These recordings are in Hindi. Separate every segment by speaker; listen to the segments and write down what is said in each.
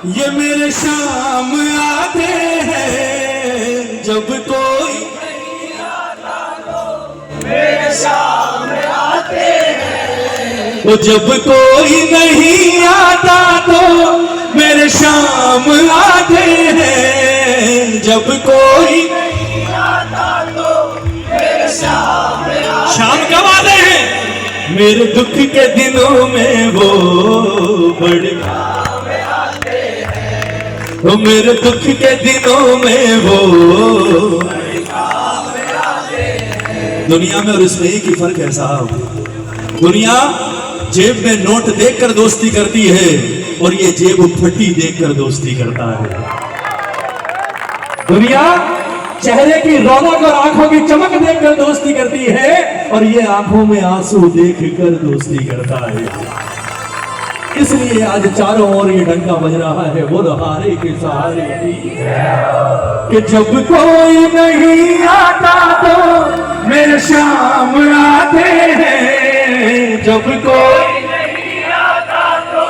Speaker 1: ये मेरे शाम आते हैं जब कोई
Speaker 2: मेरे सामने आते हैं।
Speaker 1: वो जब कोई नहीं आता तो मेरे शाम आते हैं जब कोई
Speaker 2: नहीं आता तो मेरे सामने आते।
Speaker 1: शाम कब आते हैं? मेरे दुख के दिनों में वो बड़े
Speaker 2: आते हैं।
Speaker 1: वो मेरे दुख के दिनों में वो दुनिया में और इसमें एक ही फर्क है साहब, दुनिया जेब में नोट देखकर दोस्ती करती है और ये जेब फटी देखकर दोस्ती करता है। दुनिया चेहरे की रौनक और आंखों की चमक देखकर दोस्ती करती है और ये आंखों में आंसू देखकर दोस्ती करता है। इसलिए आज चारों ओर ये डंका बज रहा है, वो हारे के सहारे कि जब कोई नहीं आता तो मेरे शाम आते हैं, जब कोई
Speaker 2: नहीं आता तो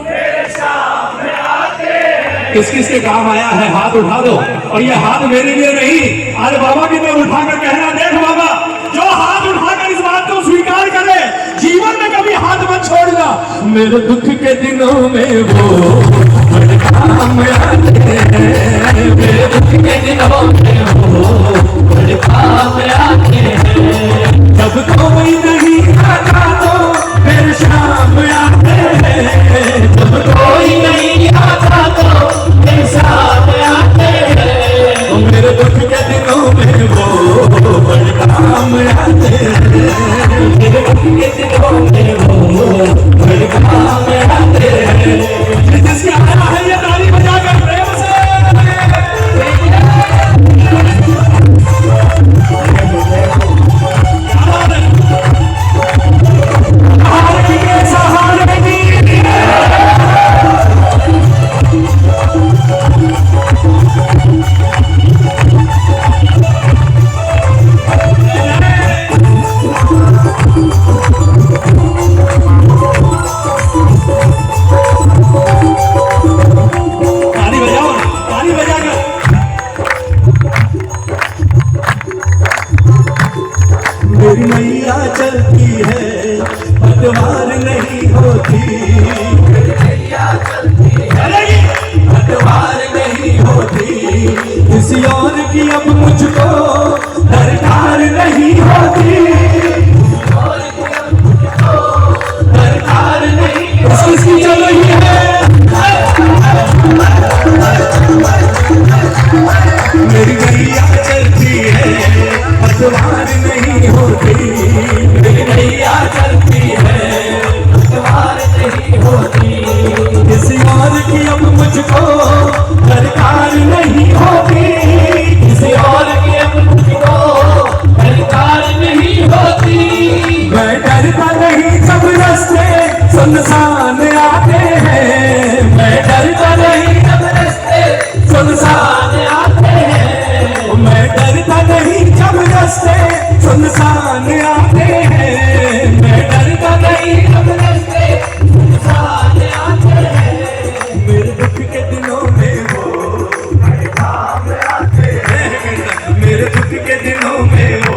Speaker 2: मेरे सामने आते हैं।
Speaker 1: किस किस के काम आया है हाथ उठा दो। और ये हाथ मेरे लिए नहीं, आज बाबा की तरफ उठाकर कहना, देख बाबा जो हाथ उठाकर इस बात को स्वीकार करे जीवन में कभी हाथ मत छोड़ना। मेरे दुख के दिनों में वो बड़े काम आते हैं, मेरे दुख के दिनों में वो बड़े काम आते हैं। जब कोई नहीं आता तो मेरे शाम आते हैं, जब कोई नहीं आता तो मेरे सामने आते हैं। और मेरे दुख के दिनों में वो बड़े काम आते हैं, मेरे दुख के दिनों में वो बड़े काम आते हैं। जिसके आया है ये ताली बजाकर प्रेम से मेरी मैया चलती है पतवार नहीं होती,
Speaker 2: मेरी मैया चलती है
Speaker 1: पतवार नहीं होती। किसी और की अब मुझको दरकार नहीं होती, दरकार नहीं किसकी चल रही है। मेरी मैया चलती है पतवार नहीं होती, मेरी मैया चलती है पतवार नहीं होती। किसी और की अब मुझको दरकार नहीं होती, किसी और की अब मुझको दरकार नहीं होती। मैं डरता नहीं जब रास्ते सुनसान आते हैं, मैं डरता नहीं जब रास्ते सुनसान आते हैं, मैं डरता नहीं जब रास्ते सुनसान आते हैं, मैं डरता नहीं जब रास्ते सुनसान आते हैं। मेरे दुख के दिनों में वो
Speaker 2: बड़े काम आते हैं।
Speaker 1: मेरे दुख के दिनों में वो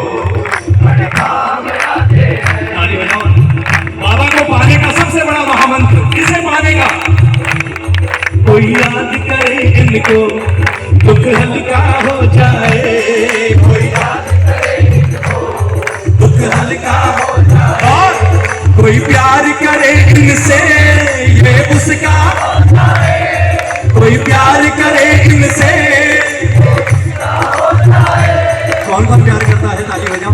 Speaker 2: बड़े काम आते हैं।
Speaker 1: ताली बजाओ। बाबा को पाने का सबसे बड़ा महामंत्र किसे पाने का? कोई याद करे इनको दुख हल्का हो जाए, कोई याद करे इनको दुख हल्का हो जाए, और कोई प्यार करे इनसे ये उसका हो जाए, कोई प्यार करे इनसे हो जाए। कौन कौन प्यार करता है? ताली बजाओ,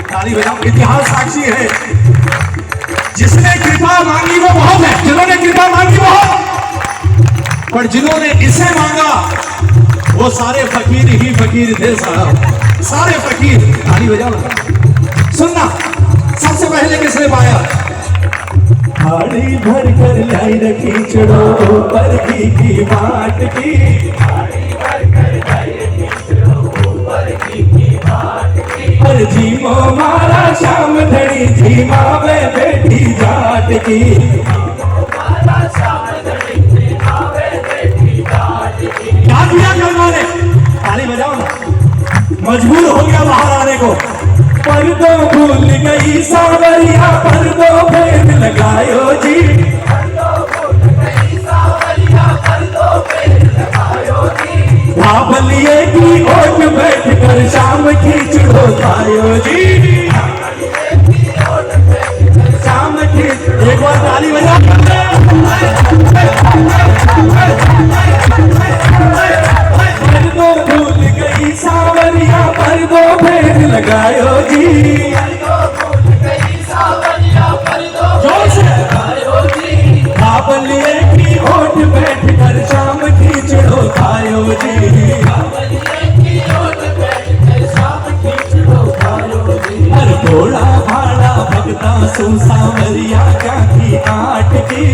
Speaker 1: ताली बजाओ। इतिहास साक्षी है, जिसने कृपा मांगी वो बहुत है, जिन्होंने कृपा मांगी बहुत, पर जिन्होंने इसे मांगा वो सारे फकीर ही फकीर थे साहब, सारे फकीर। ताली बजाओ। सुनना, सबसे पहले किसने पाया? थाली भर कर लाई रखी चढ़ो पर की बाट की, पर जीमो मारा शाम धड़ी जीमा में बेटी जाट की। पर्दो भूल गई सावरिया पर्दो फेर लगायो जी। बाबलिए की ओट बैठ कर शाम खींच लो खायो जी। शाम खींच, एक बार ताली बजा। पर्दो भूल गई सावरिया पर्दो फेर लगायो जी। जोर से बाबलिए की ओट बैठ कर शाम खींच लो खायो जी। हर घोड़ा भाड़ा भगता सु सावरिया क्या की आट की।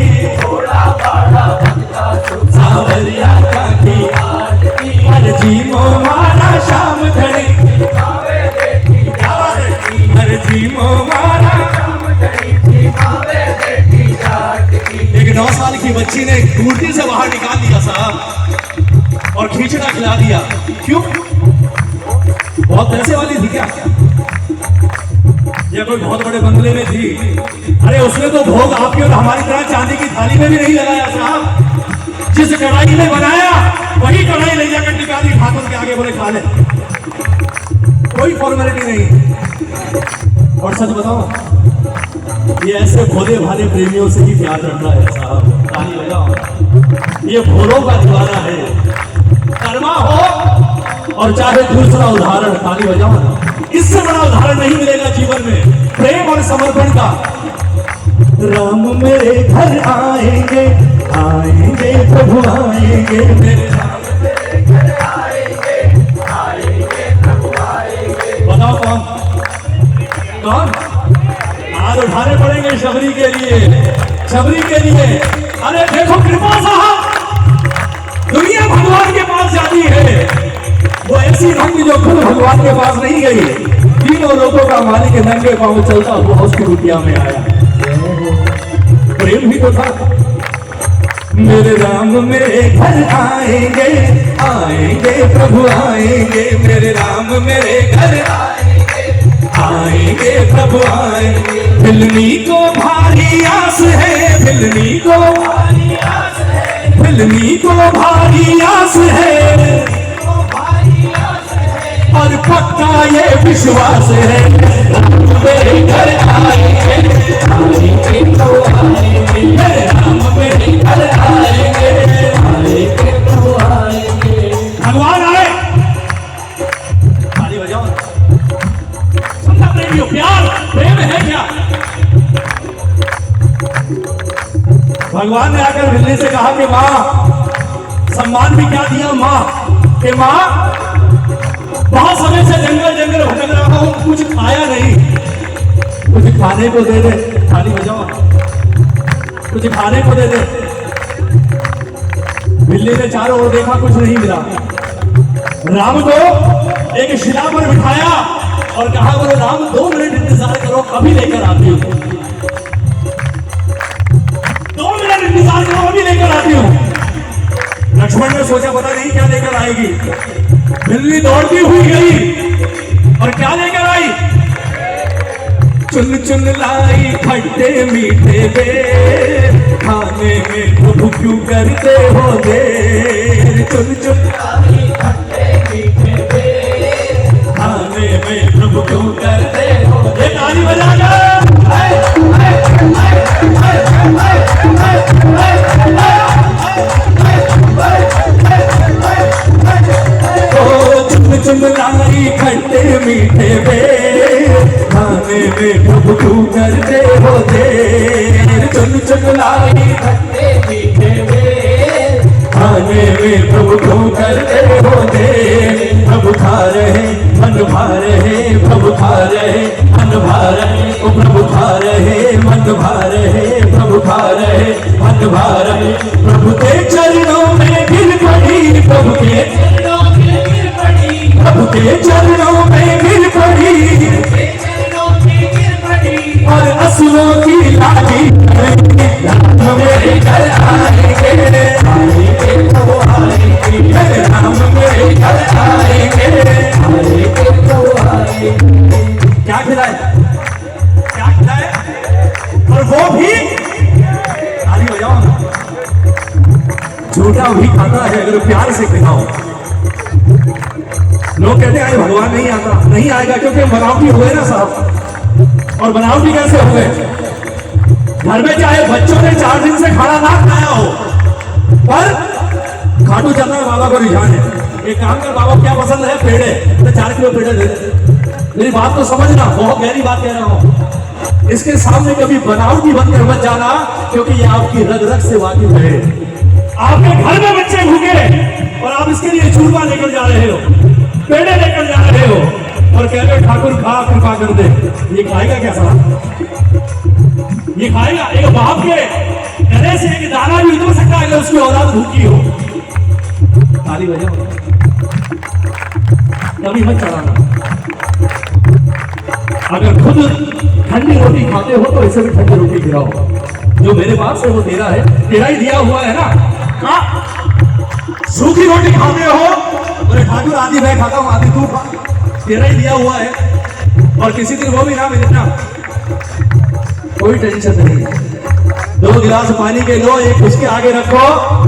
Speaker 1: सावरिया क्या की आट की। हर जीमो मारा शाम घड़ी हर जीमो मारा। एक 9 साल की बच्ची ने कुर्ती से बाहर निकाल दिया साहब और खींचना खिला दिया। क्यों? बहुत पैसे वाली थी क्या या कोई बहुत बड़े बंगले में थी? अरे उसने तो भोग आपकी और हमारी तरह चांदी की थाली में भी नहीं लगाया साहब। जिस कढ़ाई में बनाया वही कढ़ाई ले जाकर टिका दी ठाकुर के आगे, बोले खा ले। कोई फॉर्मेलिटी नहीं। और सच बताओ ये ऐसे भोले भाले प्रेमियों से ही प्यार करना है साहब। ताली बजाओ। ये भोलों का दीवाना है। कर्मा हो और चाहे दूसरा उदाहरण, ताली बजाओ ना। इससे बड़ा उदाहरण नहीं मिलेगा जीवन में प्रेम और समर्पण का। राम मेरे घर आएंगे आएंगे प्रभु आएंगे मेरे राम मेरे घर आएंगे प्रभु आएंगे। बताओ कौन कौन? हाथ उठाने पड़ेंगे शबरी के लिए, शबरी के लिए। अरे देखो कृपा साहब, दुनिया भगवान के पास जाती है वो ऐसी रंग जो खुद भगवान के पास नहीं गई। तीनों लोगों का मालिक नंगे पांव चलता हुआ उसकी कुटिया में आया। प्रेम ही तो था। मेरे राम मेरे घर आएंगे आएंगे प्रभु आएंगे मेरे राम मेरे घर आएंगे प्रभु आएंगे। भिलनी को भारी आस है भिलनी को भारी आस है भिलनी को भारी आस है और पक्का ये विश्वास है मेरे घर आएंगे आएंगे प्रभु आएंगे मेरे राम मेरे घर आएंगे आएंगे प्रभु आएंगे। भगवान आए, ताली बजाओ। समझा प्रेमियों, प्यार प्रेम है क्या? भगवान ने आकर भिलनी से कहा कि माँ, सम्मान भी क्या दिया माँ कि माँ बहुत समय से जंगल जंगल भटक रहा हूं, कुछ खाया नहीं, कुछ खाने को दे दे। थाली बजाओ, कुछ खाने को दे दे। बिल्ली ने चारों ओर देखा, कुछ नहीं मिला। राम को एक शिला पर बिठाया और कहा बोले राम 2 मिनट इंतजार करो, अभी लेकर आती हूँ। 2 मिनट इंतजार करो, अभी लेकर आती हूँ। लक्ष्मण ने सोचा पता नहीं क्या लेकर आएगी। बिल्ली दौड़ती हुई गई और क्या लेकर आई? चुन चुन लाई खट्टे मीठे बेर, खाने में प्रभु क्यों करते हो देर। चुन चुन लाई खट्टे मीठे बेर, खाने में प्रभु क्यों करते हो देर। ताली बजा जा। चुन लाई खट्टे मीठे बेर, खाने में प्रभु क्यों करते हो देर। चुन चुन लाई खट्टे मीठे बेर, खाने में प्रभु क्यों करते हो देर। प्रभु खा रहे मन भा रहे प्रभु खा रहे मन भा रहे ओ प्रभु खा रहे मन भा रहे प्रभु खा रहे मन भा रहे। प्रभु के चरणों में गिर पड़ी प्रभु के प्रभु के चरणों में गिर पड़ी और असुरों की लाठी मेरे घर आएंगे आएंगे प्रभु आएंगे मेरे राम मेरे घर आएंगे आएंगे प्रभु आएंगे। क्या खिलाया? झूठा भी खाता है अगर प्यार से खिलाओ। लोग कहते हैं भगवान नहीं आता, नहीं आएगा क्योंकि बनावटी हुए ना साहब। और बनावटी कैसे हुए? घर में चाहे बच्चों ने 4 दिन से खाना ना खाया हो, पर खाटू चलना बाबा को रुझान है। एक काम कर, बाबा क्या पसंद है? पेड़े, तो 4 किलो पेड़े दे दे। मेरी बात तो समझना, बहुत गहरी बात कह रहा हूं। इसके सामने कभी बनावटी बनकर मत जाना, क्योंकि ये आपकी रग रग से वाकिफ है। आपके घर में बच्चे भूखे और आप इसके लिए चूरमा लेकर जा रहे हो, पेड़े लेकर जा रहे हो और कह रहे हो ठाकुर खा, कृपा कर दे। ये खाएगा क्या साहब? ये खाएगा? एक बाप के गले से एक दाना भी उतर सकता है अगर उसकी औलाद भूखी हो। ताली बजाओ, कभी मत चढ़ाना। अगर खुद ठंडी रोटी खाते हो तो इसे भी ठंडी रोटी खिलाओ। जो मेरे पास है वो तेरा है, तेरा ही दिया हुआ है ना। हाँ, सूखी रोटी खाते हो, बोले ठाकुर आधी मैं खाता हूँ आधी तू खा, तेरा ही दिया हुआ है। और किसी दिन वो भी ना मिले ना, कोई टेंशन नहीं। 2 गिलास पानी के लो, एक उसके आगे रखो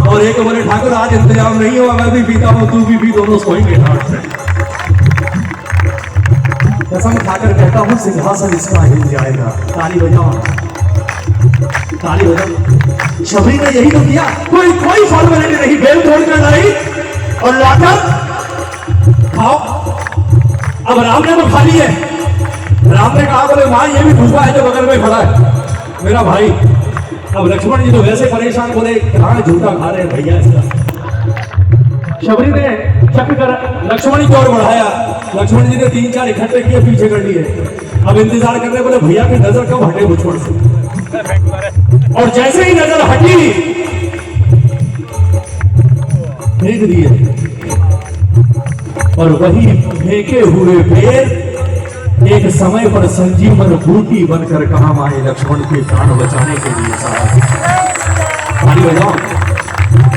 Speaker 1: और एक बोले ठाकुर आज इंतजाम नहीं हुआ, मैं भी पीता हूँ तू भी पी, दोनों सोएंगे ठाट से। कसम खाकर कहता हूँ सिंहासन इसका हिल जाएगा। ताली बजाओ, ताली बजाओ। शबरी ने यही तो किया, कोई फॉर्मेलिटी नहीं, बेल तोड़कर लाई और लाकर खाओ। अब राम ने तो खा ली है। राम ने कहा बोले माँ ये भी भूखा है जो बगल में खड़ा है मेरा भाई। अब लक्ष्मण जी तो वैसे परेशान, बोले कहाँ झूठा खा रहे हैं भैया इसका। शबरी ने चक कर लक्ष्मण जी की ओर बढ़ाया। लक्ष्मण जी ने 3-4 इकट्ठे किए, पीछे कर लिए। अब इंतजार कर रहे, बोले भैया की नजर कब हटे मुझ से। और जैसे ही नजर हटी फेंक दिए, और वही फेंके हुए पेड़ एक समय पर संजीवन बूटी बनकर काम आए लक्ष्मण के प्राण बचाने के लिए। ताली बजाओ।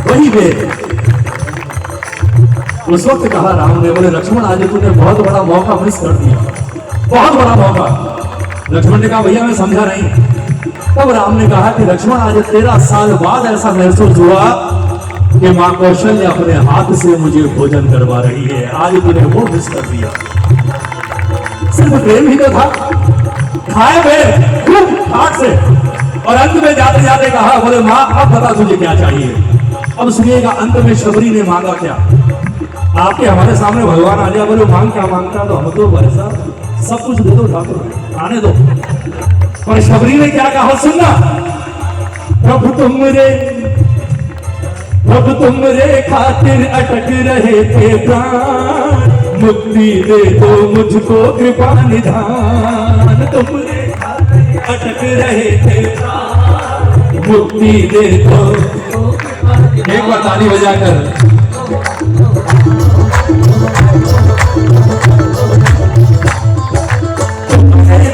Speaker 1: वही पेड़ उस वक्त कहा राम ने, बोले लक्ष्मण आज तूने बहुत बड़ा मौका मिस कर दिया, बहुत बड़ा मौका। लक्ष्मण ने कहा भैया मैं समझा नहीं। तब राम ने कहा कि लक्ष्मण आज 13 साल बाद ऐसा महसूस हुआ कि मां कौशल्या अपने हाथ से मुझे भोजन करवा रही है, आज तूने वो मिस कर दिया। सिर्फ प्रेम ही तो था, खाए गए खूब हाथ से, और अंत में जाते जाते कहा बोले मां अब बता तुझे क्या चाहिए। अब सुनिएगा अंत में शबरी ने मांगा क्या। आपके हमारे सामने भगवान आ गया, बोले मांग क्या मांगता, तो हम तो वैसा सब कुछ दे दो ठाकुर, आने दो। पर शबरी ने क्या कहा सुनना, प्रभु तुमरे खातिर अटक रहे थे प्राण, मुक्ति दे दो मुझको कृपा निधान। तुमरे खातिर अटक रहे थे प्राण, मुक्ति दे दो। एक बार ताली बजाकर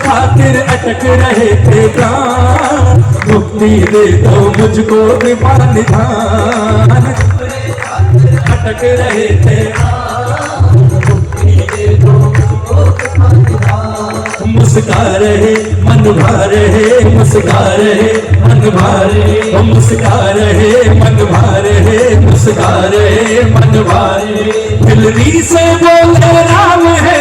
Speaker 1: खातिर अटक रहे थे प्राण, मुक्ति दे दो मुझको कृपा निधान। अटक रहे थे मुस्का रहे मन भा रहे, मुस्का रहे मन भा रहे, मुस्का रहे मन भा रहे, मुस्का रहे मन भा रहे। दिलनी से बोले राम है,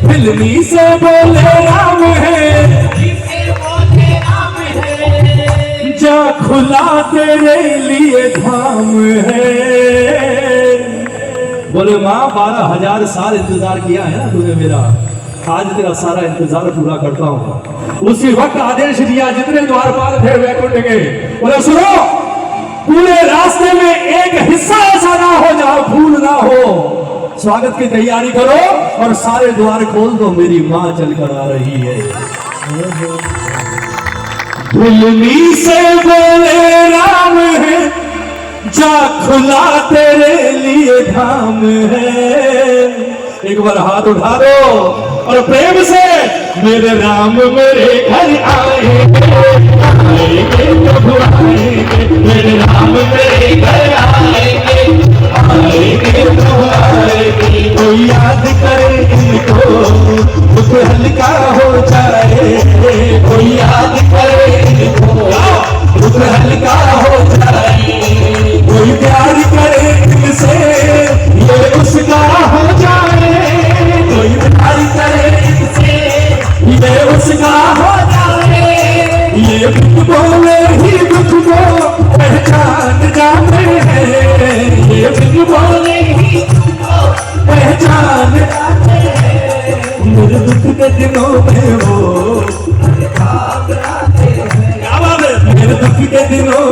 Speaker 1: दिलनी से बोले राम है, जा खुला तेरे लिए धाम है। बोले माँ 12,000 साल इंतजार किया है ना तूने मेरा, आज तेरा सारा इंतजार पूरा करता हूँ। उसी वक्त आदेश दिया जितने द्वारपाल थे वैकुंठ के, बोले सुनो पूरे रास्ते में एक हिस्सा ऐसा ना हो जहां भूल ना हो, स्वागत की तैयारी करो और सारे द्वार खोल दो, मेरी माँ चलकर आ रही है। दिलनी से बोले राम है, जा खुला तेरे लिए धाम है। एक बार हाथ उठा दो और प्रेम से मेरे राम मेरे घर आएंगे, आएंगे प्रभु आएंगे, मेरे राम मेरे घर आएंगे, आएंगे प्रभु आएंगे। कोई याद करे इनको दुख हल्का हो जाए, कोई याद करे इनको दुख हल्का हो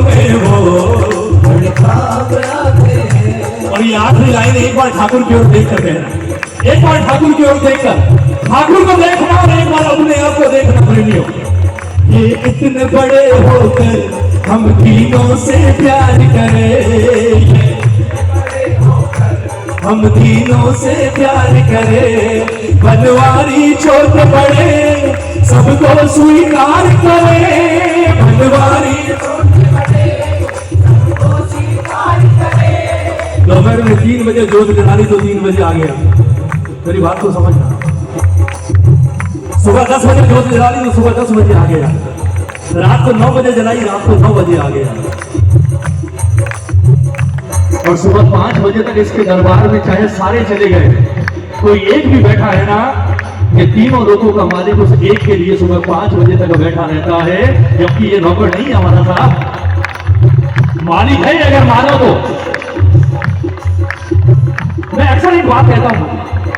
Speaker 1: में वो
Speaker 2: ख्वाब आते हैं।
Speaker 1: और ये आखिरी लाइन एक बार ठाकुर की ओर देख कर कहना, एक बार ठाकुर की ओर देखकर, ठाकुर को देखना और एक बार अपने आप को देखना प्रेमियों। ये इतने बड़े होकर हम तीनों से प्यार करें, हम तीनों से प्यार करें, बनवारी छोट बड़े सबको स्वीकार करें, बनवारी दोपहर में 3 बजे जोत जलानी तो 3 बजे आ गया, मेरी बात को समझना। सुबह 10 बजे जोत जलानी तो सुबह 10 बजे आ गया, रात को 9 बजे जलाई रात को 9 बजे आ गया, और सुबह 5 बजे तक इसके दरबार में चाहे सारे चले गए, कोई एक भी बैठा है ना, ये तीनों लोगों का मालिक उस एक के लिए सुबह 5 बजे तक बैठा रहता है, जबकि ये नौकर नहीं है हमारा साहब, मालिक है अगर मानो तो। मैं अक्सर एक बात कहता हूं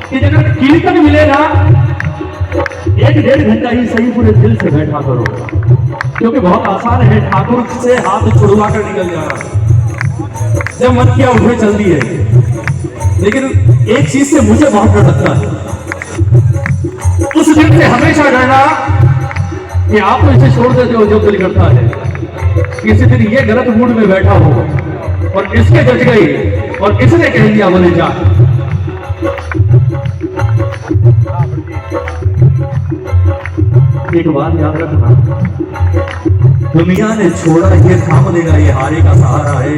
Speaker 1: कि अगर कीर्तन मिले ना 1-1.5 घंटा ही सही पूरे दिल से बैठा करो, क्योंकि बहुत आसान है ठाकुर से हाथ छुड़वा कर निकल जाना, जब मन किया उठे चल दिए। लेकिन एक चीज से मुझे बहुत डर लगता है, उस दिन से हमेशा डरना कि आप तो इसे छोड़ देते हो जो दिल करता है, किसी दिन ये गलत मूड में बैठा हो और इसके जज गई और इसने कह दिया बोले जा। एक बात याद रखना, दुनिया ने छोड़ा ये थाम देगा, ये हारे का सहारा है,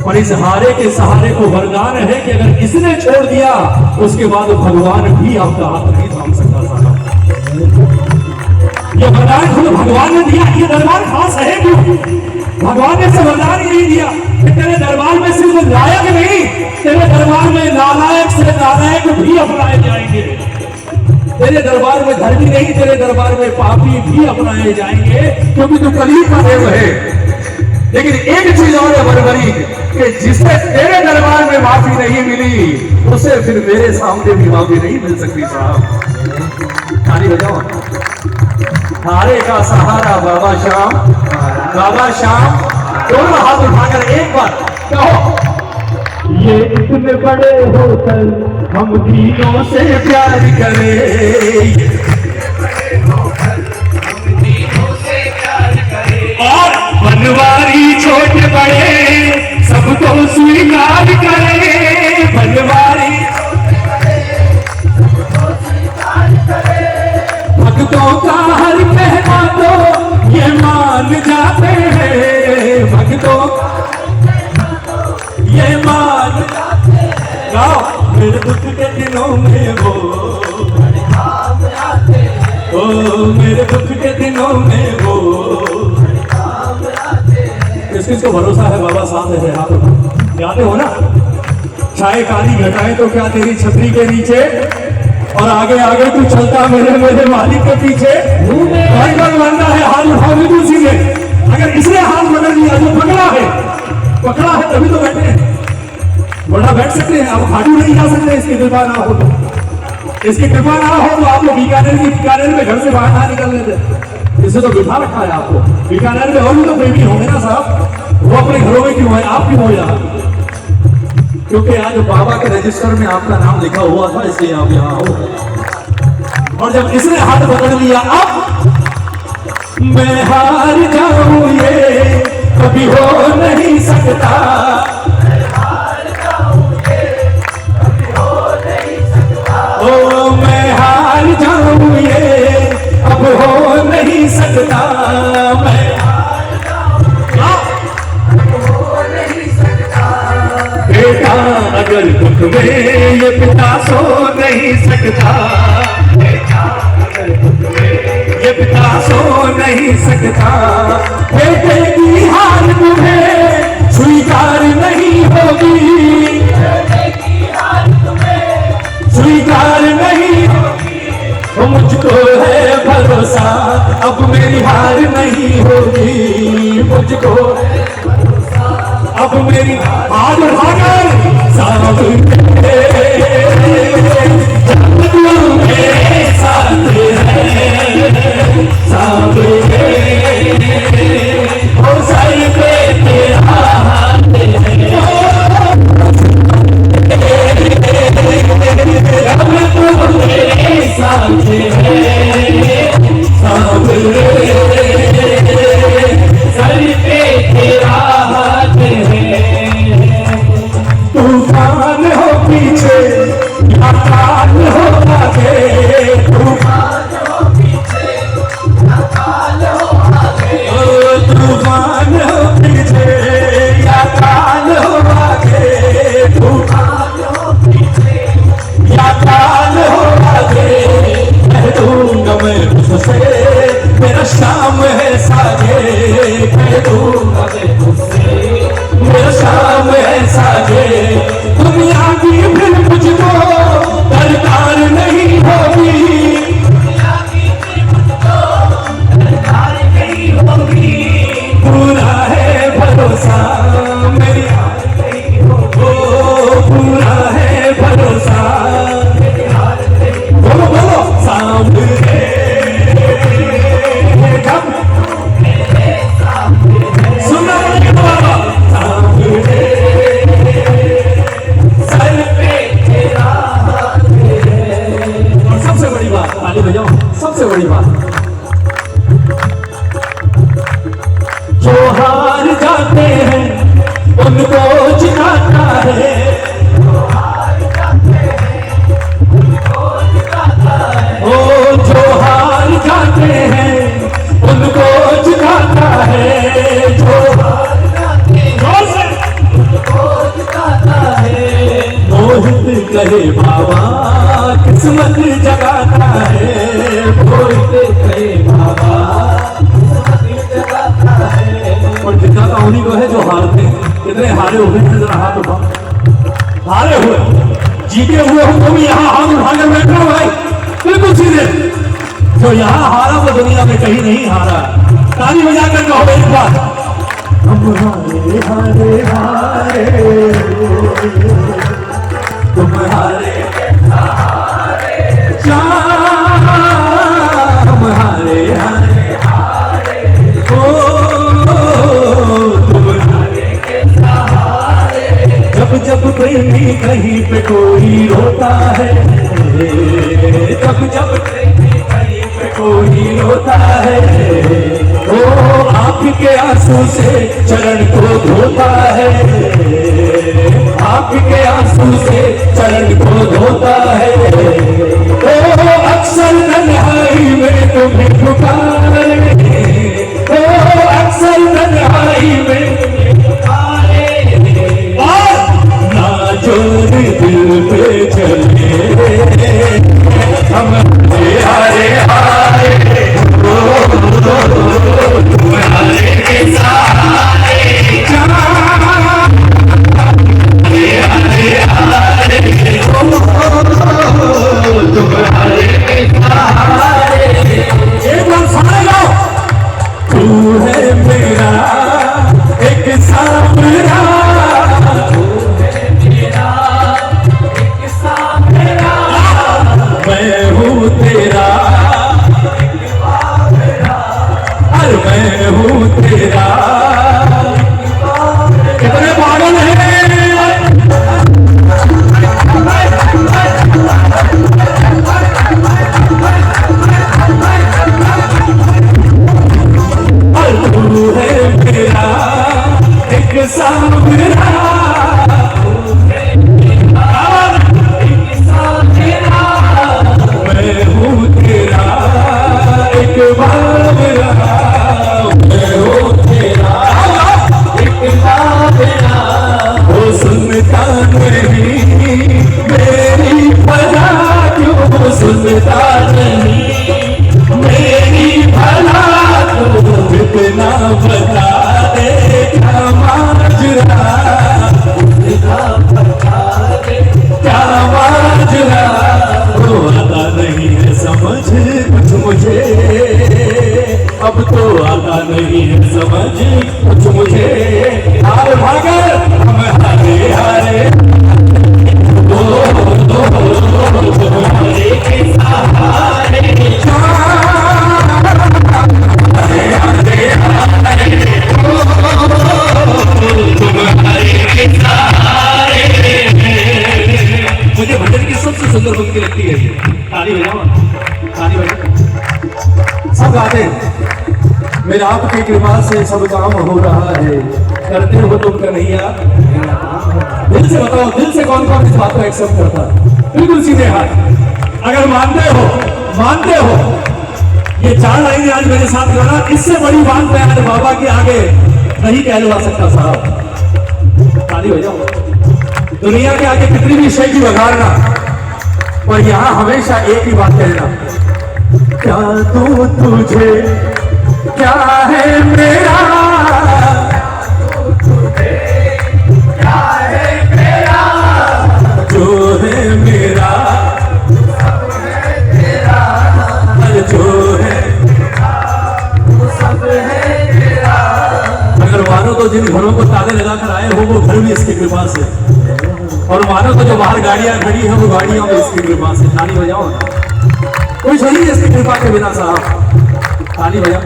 Speaker 1: और इस हारे के सहारे को वरदान है कि अगर इसने छोड़ दिया उसके बाद भगवान भी आपका हाथ नहीं थाम सकता साहब। ये वरदान खुद भगवान ने दिया, ये दरबार खास है क्यों? भगवान ने से वरदान ही नहीं दिया कि तेरे दरबार में सिर्फ लायक नहीं, तेरे दरबार में नालायक से नालायक भी अपनाए जाएंगे, तेरे दरबार में धर्मी नहीं, तेरे दरबार में पापी भी अपनाए जाएंगे, क्योंकि तू कलीब का देव है। लेकिन एक चीज और है बरबरी, कि जिससे तेरे दरबार में माफी नहीं मिली उसे फिर मेरे सामने भी माफी नहीं मिल सकती साहब। ताली बजाओ। हारे का सहारा बाबा श्याम, बाबा श्याम, दोनों हाथ उठाकर एक बार कहो, ये इतने बड़े होकर हम तीनों से प्यार करें, और बनवारी छोटे बड़े सबको स्वीकार करें, बनवारी भक्तों का हर कहना तो ये मान जाते हैं, भक्तों ये मान गाओ, मेरे दुख के दिनों में वो ओ मेरे दुख के दिनों में वो, किसको भरोसा है बाबा साथ है आप याद हो ना, छाए काली घटाए तो क्या तेरी छतरी के नीचे, और आगे आगे तू चलता मेरे मालिक के पीछे, भाई बनना है हाथ उठाओगे तू सीधे, अगर इसने हाथ बदल लिया जो पकड़ा है तभी तो बैठे हैं, वरना बैठ सकते हैं, आप खाटू नहीं जा सकते इसकी कृपा ना हो तो, इसकी कृपा ना हो तो आप लोग बीकानेर में घर से बाहर ना निकलने दे, इससे तो बिठा रखा है आपको। बीकानेर में और भी तो प्रेमी होंगे ना साहब, वो अपने घरों में क्यों है, आप क्यों हो यहाँ? क्योंकि आज बाबा के रजिस्टर में आपका नाम लिखा हुआ था इसलिए आप यहाँ हो, और जब इसने हाथ पकड़ लिया अब मैं हार जाऊं ये कभी हो नहीं सकता, ओ मैं हार जाऊं ये अब हो नहीं सकता, मैं बेटा अगर दुख में ये पिता सो नहीं सकता, ये पिता सो नहीं सकता, बेटे की हार तुम्हें स्वीकार नहीं होगी, स्वीकार नहीं होगी, मुझको है भरोसा अब मेरी हार नहीं होगी, मुझको अब मेरी हाथ उठाकर साथ मेरे साथ है, साथ है, ओ साथ हार जाते हैं उनको जिताता है, ओ जो हार जाते हैं उनको जिताता है, जो जोर से मोहित कहे बाबा किस्मत जगाता है, मोहित कहे बाबा किस्मत जगाता है। और जिताता उन्हीं को है जो हारते हैं। कितने हारे हुए हैं जरा हाथ उठाओ, हारे हुए, जीते हुए हो तो भी यहाँ हाथ उठाकर बैठो भाई, बिल्कुल सीधे। जो यहाँ हारा वो दुनिया में कहीं नहीं हारा। ताली बजाकर कहो एक बार, हम हारे हारे हारे, तुम हारे हम हारे हारे ओ तुम हारे। जब जब प्रेमी कहीं पे कोई रोता है, जब जब प्रेमी कहीं पे कोई रोता है, ओ आपके आंसू से चरण को धोता है, आपके आंसू से चरण को धोता है, ओ अक्सर तन्हाई में तुम्हें पुकारे, ओ अक्सर तन्हाई में तुम्हें पुकारे, और ना जोर दिल पे चले हम हारे हारे, तुम्हारे के सहारे तुम्हारे के सहारे। एक बार सारे गाओ, तू है मेरा एक सामरा, मैं हूँ तेरा, अरे मैं हूँ तेरा। कितने पागल हैं, तू है मेरा एक सामरा, मैं हूँ तेरा एक बाबरा, मैं हूँ तेरा एक बाबरा। वो सुनता नहीं मेरी भला क्यों, सुनता नहीं मेरी भला क्यों, इतना बता दे क्या माजरा, इतना बता दे क्या माजरा। वो आता नहीं है समझ कुछ मुझे, अब तो आता नहीं है समझ कुछ मुझे। हार भागर हम हारे हारे, तुम्हारे के सहारे मुझे भजन की सबसे सुंदर पंक्ति लगती है। ताली बजाओ, ताली बजाओ, सब गाते हैं। मेरा आपकी कृपा से सब काम हो रहा है, करते हो तुम कन्हैया। दिल से बताओ, दिल से कौन कौन इस बात को एक्सेप्ट करता है? बिल्कुल सीधे हाथ। अगर मानते हो ये 4 लाइनें आज मेरे साथ गाना, इससे बड़ी बात मैं आज बाबा के आगे नहीं कहलवा सकता साहब। ताली बजाओ। दुनिया के आगे कितनी भी शय की बघारना, पर यहां हमेशा एक ही बात कहना, क्या तू तुझे क्या है मेरा, क्या है मेरा, जो है मेरा जो है सब है तेरा। अगर मानो तो जिन घरों को ताले लगाकर आए हो वो घर भी इसकी कृपा से, और मानो तो जो बाहर गाड़ियां खड़ी हैं वो गाड़ियां भी इसकी कृपा से। ताली बजाओ, कोई नहीं इसकी कृपा के बिना साहब। ताली बजाओ,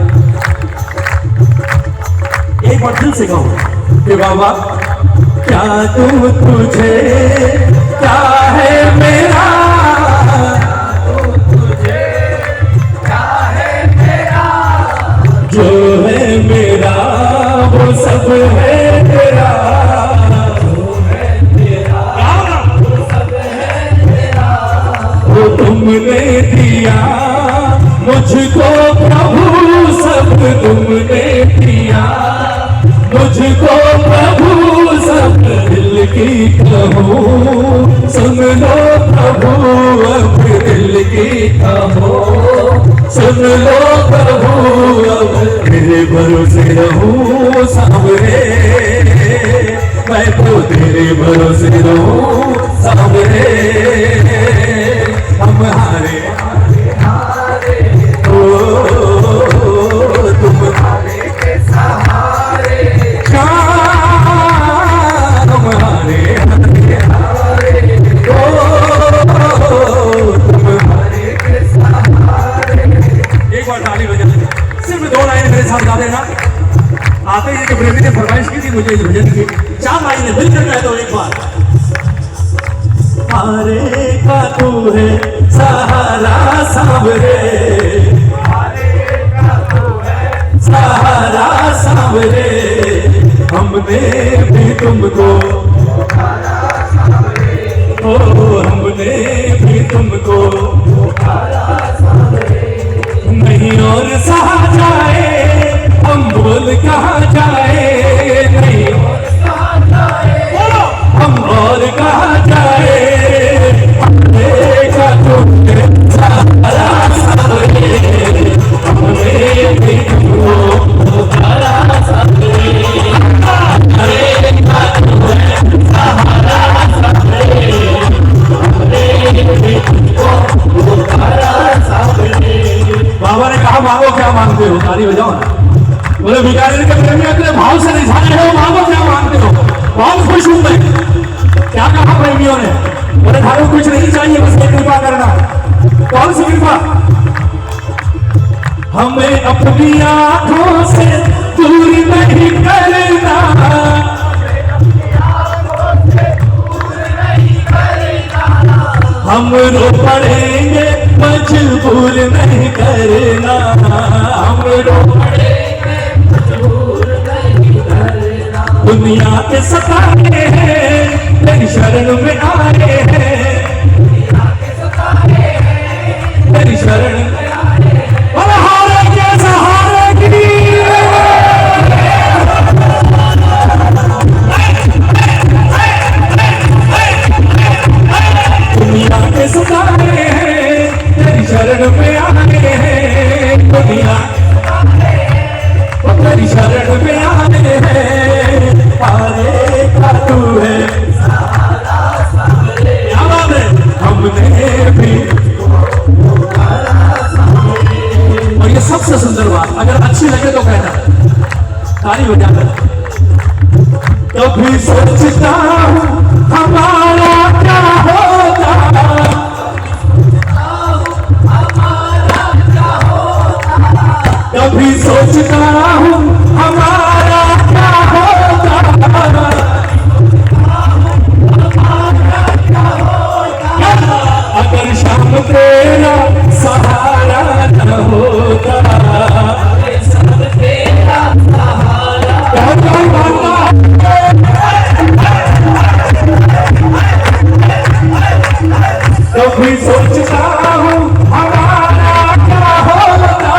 Speaker 1: एक बार दिल से कहो कि बाबा क्या तू तुझे क्या है मेरा, जो है मेरा वो सब है तेरा, वो तुमने दिया मुझको प्रभु, सब तुमने दिया मुझको प्रभु, सब दिल की कहूँ सुन लो प्रभु, अब दिल की कहूँ सुन लो प्रभु, अब तेरे भरोसे रहूं सामने, मैं तो तेरे भरोसे रहूं सामने, हम हारे ओ तुम हारे के सहारे, हम हारे हारे ओ तुम हारे के सहारे। एक बार ताली बजा, सिर्फ 2 लाइन मेरे साथ गा देना। आते ही प्रेमी ने फरमाइश की थी मुझे इस भजन की, 4 लाइनें दिल करता है तो एक बार। हारे का तू है सहारा सावरे, सहारा सावरे, हमने भी तुमको ओ हमने भी तुमको नहीं और सहा जाए, हम बोल कहाँ जाए, नहीं और सहा जाए, हम और कहाँ जाए, देखा तुमने सहारा सावरे, हमने भी तुमको सहारा सावरे, देखा तुमने सहारा सावरे, हमने भी तुमको सहारा सावरे। बाबा ने कहा मांगो क्या मांगते हो, ताली बजाओ ना। बोले भिखारी के प्रेमी अपने भाव से रिझाए हो, मांगो क्या मांगते हो। बहुत खुश हूं मैं। क्या कहा प्रेमियों ने, बोले ठाकुर कुछ नहीं चाहिए, बस एक कृपा करना। कौन सी कृपा? हमें अपनी आंखों से दूर नहीं करना, हम रो पड़ेंगे मजबूर नहीं करना, हम रो पड़ेंगे मजबूर नहीं करना, दुनिया के सताए हैं तेरी शरण में आए हैं, दुनिया के सताए हैं तेरी शरण में आए हैं, और हारे के सहारे की दुनिया के सताए हैं तेरी शरण में आए हैं, दुनिया तेरी शरण में आए हैं, हारे का तू है सहारा सावरे, क्या बात है, हमने भी और ये सबसे सुंदर बात, अगर अच्छी लगे तो कहना, ताली बजाकर। कभी सोचता हूँ हमारा क्या होगा, कभी सोचता हूँ हमारा क्या होगा, अगर शाम तेरा सहारा न होता, कभी सोचता हूँ हमारा क्या होता,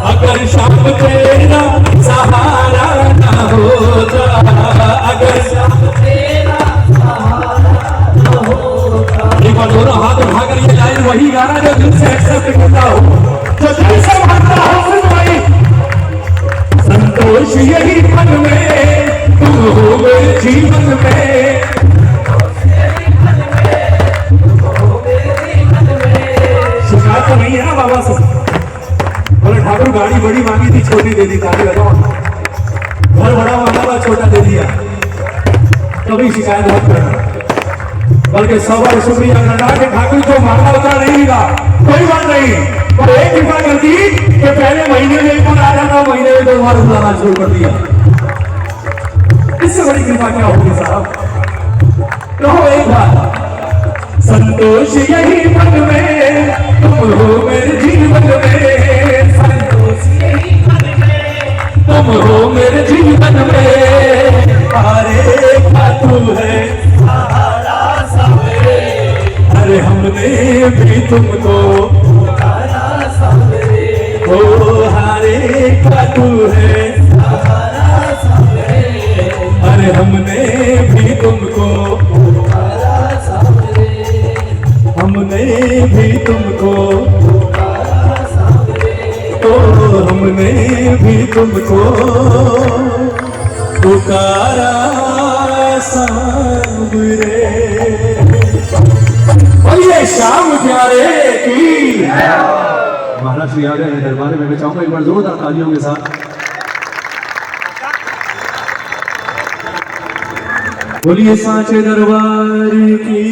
Speaker 1: अगर शाम तेरा सहारा न होता, अगर शाम तेरा सहारा न होता। एक बार दोनों हाथ उठाकर ये लाइन वही गाना जो दिल से एक्सेप्ट करता हो, जो दिल से भागता हो, सिर्फ वही संतोष यही मन में तुम हो मेरे जीवन में, शिकायत तो नहीं है ना बाबा से। बोले ठाकुर गाड़ी बड़ी मांगी थी, छोटी दे दी, ताली बजाओ। घर बड़ा मांगा था, छोटा दे दिया, कभी शिकायत मत करना, बल्कि 100 बार शुक्रिया करना कि ठाकुर को मांगा उतना नहीं मिला, कोई बात नहीं, पर एक कृपा कर दी कि पहले महीने में एक बार आ जाता, महीने में 2 बार बुलाना शुरू कर दिया। इससे बड़ी कृपा क्या होगी साहब? कहो एक बार, संतोष यही मन में, तुम हो मेरे जीवन में, संतोष यही मन में, तुम हो मेरे जीवन में। हारे का तू है
Speaker 2: सहारा सावरे,
Speaker 1: अरे हमने भी तुमको
Speaker 2: पुकारा सावरे,
Speaker 1: ओ हारे का तू है
Speaker 2: सहारा सावरे,
Speaker 1: अरे हमने भी तुमको,
Speaker 2: पुकारा सावरे,
Speaker 1: हमने भी तुमको,
Speaker 2: पुकारा सावरे,
Speaker 1: ओ हमने भी तुमको पुकारा सावरे। और ये शाम प्यारे की महाराज श्री आ गए हैं दरबार में। मैं चाहूंगा एक बार जोरदार तालियों के साथ बोलिए सांचे दरबार की।